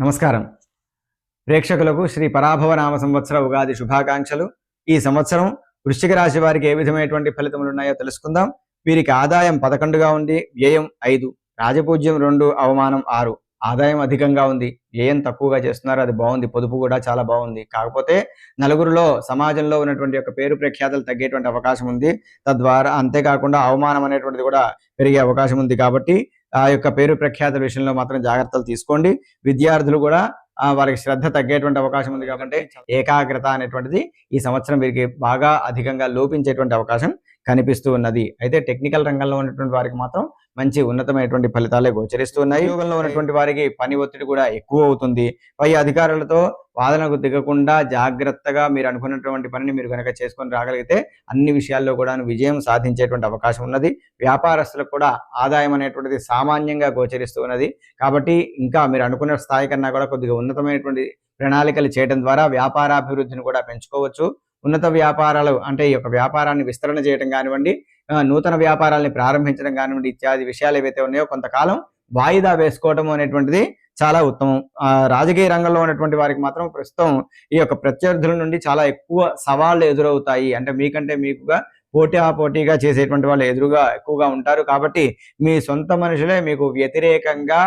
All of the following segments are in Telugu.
నమస్కారం. ప్రేక్షకులకు శ్రీ పరాభవ నామ సంవత్సర ఉగాది శుభాకాంక్షలు. ఈ సంవత్సరం వృశ్చిక రాశి వారికి ఏ విధమైనటువంటి ఫలితములు ఉన్నాయో తెలుసుకుందాం. వీరికి ఆదాయం 11గా ఉంది, వ్యయం 5, రాజపూజ్యం 2, అవమానం 6. ఆదాయం అధికంగా ఉంది, వ్యయం తక్కువగా చేస్తున్నారు, అది బాగుంది. పొదుపు కూడా చాలా బాగుంది. కాకపోతే నలుగురిలో సమాజంలో ఉన్నటువంటి యొక్క పేరు ప్రఖ్యాతలు తగ్గేటువంటి అవకాశం ఉంది. తద్వారా అంతేకాకుండా అవమానం అనేటువంటిది కూడా పెరిగే అవకాశం ఉంది. కాబట్టి ఆ యొక్క పేరు ప్రఖ్యాతుల విషయంలో మాత్రం జాగ్రత్తలు తీసుకోండి. విద్యార్థులు కూడా వారికి శ్రద్ధ తగ్గేటువంటి అవకాశం ఉంది. కాబట్టి ఏకాగ్రత అనేటువంటిది ఈ సంవత్సరం వీరికి బాగా అధికంగా లోపించేటువంటి అవకాశం కనిపిస్తూ ఉన్నది. అయితే టెక్నికల్ రంగంలో ఉన్నటువంటి వారికి మాత్రం మంచి ఉన్నతమైనటువంటి ఫలితాలే గోచరిస్తూ ఉన్నాయి. ఉద్యోగంలో ఉన్నటువంటి వారికి పని ఒత్తిడి కూడా ఎక్కువ అవుతుంది. పై అధికారులతో వాదనకు దిగకుండా జాగ్రత్తగా మీరు అనుకున్నటువంటి పనిని మీరు కనుక చేసుకొని రాగలిగితే అన్ని విషయాల్లో కూడా విజయం సాధించేటువంటి అవకాశం ఉన్నది. వ్యాపారస్తులకు కూడా ఆదాయం అనేటువంటిది సామాన్యంగా గోచరిస్తూ ఉన్నది. కాబట్టి ఇంకా మీరు అనుకున్న స్థాయి కన్నా కూడా కొద్దిగా ఉన్నతమైనటువంటి ప్రణాళికలు చేయడం ద్వారా వ్యాపారాభివృద్ధిని కూడా పెంచుకోవచ్చు. ఉన్నత వ్యాపారాలు అంటే ఈ యొక్క వ్యాపారాన్ని విస్తరణ చేయడం కానివ్వండి, నూతన వ్యాపారాలని ప్రారంభించడం కానివ్వండి, ఇత్యాది విషయాలు ఏవైతే ఉన్నాయో కొంతకాలం వాయిదా వేసుకోవటం అనేటువంటిది చాలా ఉత్తమం. రాజకీయ రంగంలో ఉన్నటువంటి వారికి మాత్రం ప్రస్తుతం ఈ యొక్క ప్రత్యర్థుల నుండి చాలా ఎక్కువ సవాళ్లు ఎదురవుతాయి. అంటే మీకంటే మీకుగా పోటీగా చేసేటువంటి వాళ్ళు ఎదురుగా ఎక్కువగా ఉంటారు. కాబట్టి మీ సొంత మనుషులే మీకు వ్యతిరేకంగా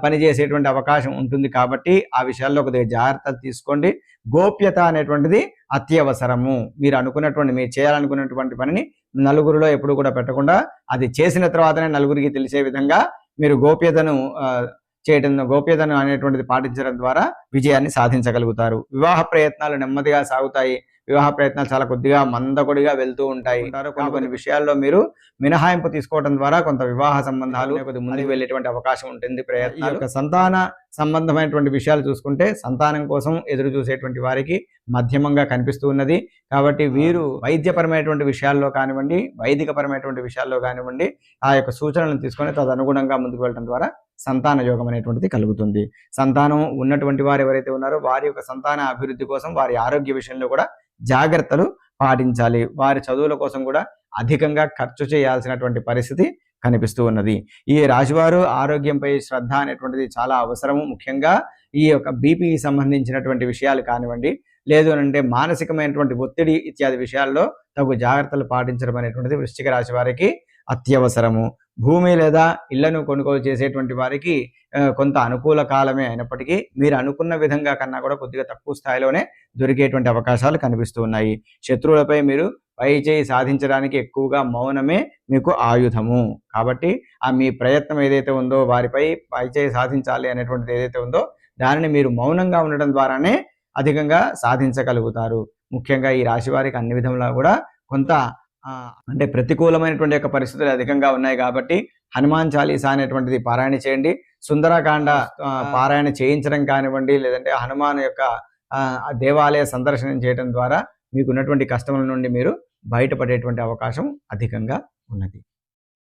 పనిచేసేటువంటి అవకాశం ఉంటుంది. కాబట్టి ఆ విషయాల్లో కొద్దిగా జాగ్రత్తలు తీసుకోండి. గోప్యత అనేటువంటిది అత్యవసరము. మీరు చేయాలనుకున్నటువంటి పనిని నలుగురిలో ఎప్పుడు కూడా పెట్టకుండా అది చేసిన తర్వాతనే నలుగురికి తెలిసే విధంగా మీరు గోప్యతను అనేటువంటిది పాటించడం ద్వారా విజయాన్ని సాధించగలుగుతారు. వివాహ ప్రయత్నాలు నెమ్మదిగా సాగుతాయి. వివాహ ప్రయత్నాలు చాలా కొద్దిగా మందకొడిగా వెళ్తూ ఉంటాయి. కొన్ని విషయాల్లో మీరు మినహాయింపు తీసుకోవడం ద్వారా కొంత వివాహ సంబంధాలు కొద్దిగా ముందుకు వెళ్ళేటువంటి అవకాశం ఉంటుంది. ప్రయత్నాలు సంతాన సంబంధమైనటువంటి విషయాలు చూసుకుంటే సంతానం కోసం ఎదురు చూసేటువంటి వారికి మధ్యమంగా కనిపిస్తూ ఉన్నది. కాబట్టి వీరు వైద్యపరమైనటువంటి విషయాల్లో కానివ్వండి, వైదికపరమైనటువంటి విషయాల్లో కానివ్వండి, ఆ యొక్క సూచనలను తీసుకొని తదనుగుణంగా ముందుకు వెళ్ళడం ద్వారా సంతాన యోగం అనేటువంటిది కలుగుతుంది. సంతానం ఉన్నటువంటి వారు ఎవరైతే ఉన్నారో వారి యొక్క సంతాన అభివృద్ధి కోసం వారి ఆరోగ్య విషయంలో కూడా జాగ్రత్తలు పాటించాలి. వారి చదువుల కోసం కూడా అధికంగా ఖర్చు చేయాల్సినటువంటి పరిస్థితి కనిపిస్తూ ఉన్నది. ఈ రాశివారు ఆరోగ్యంపై శ్రద్ధ అనేటువంటిది చాలా అవసరము. ముఖ్యంగా ఈ యొక్క బీపీకి సంబంధించినటువంటి విషయాలు కానివ్వండి, లేదు అంటే మానసికమైనటువంటి ఒత్తిడి ఇత్యాది విషయాల్లో తగు జాగ్రత్తలు పాటించడం అనేటువంటిది వృశ్చిక రాశి వారికి అత్యవసరము. భూమి లేదా ఇళ్లను కొనుగోలు చేసేటువంటి వారికి కొంత అనుకూల కాలమే అయినప్పటికీ మీరు అనుకున్న విధంగా కన్నా కూడా కొద్దిగా తక్కువ స్థాయిలోనే దొరికేటువంటి అవకాశాలు కనిపిస్తూ ఉన్నాయి. శత్రువులపై మీరు పై చేయి సాధించడానికి ఎక్కువగా మౌనమే మీకు ఆయుధము. కాబట్టి మీ ప్రయత్నం ఏదైతే ఉందో వారిపై పై చేయి సాధించాలి అనేటువంటిది ఏదైతే ఉందో దానిని మీరు మౌనంగా ఉండడం ద్వారానే అధికంగా సాధించగలుగుతారు. ముఖ్యంగా ఈ రాశి వారికి అన్ని విధంగా కూడా కొంత అంటే ప్రతికూలమైనటువంటి యొక్క పరిస్థితులు అధికంగా ఉన్నాయి. కాబట్టి హనుమాన్ చాలీసా అనేటువంటిది పారాయణ చేయండి. సుందరకాండ పారాయణ చేయించడం కానివ్వండి, లేదంటే హనుమాన్ యొక్క దేవాలయ సందర్శనం చేయడం ద్వారా మీకు ఉన్నటువంటి కష్టముల నుండి మీరు బయటపడేటువంటి అవకాశం అధికంగా ఉన్నది.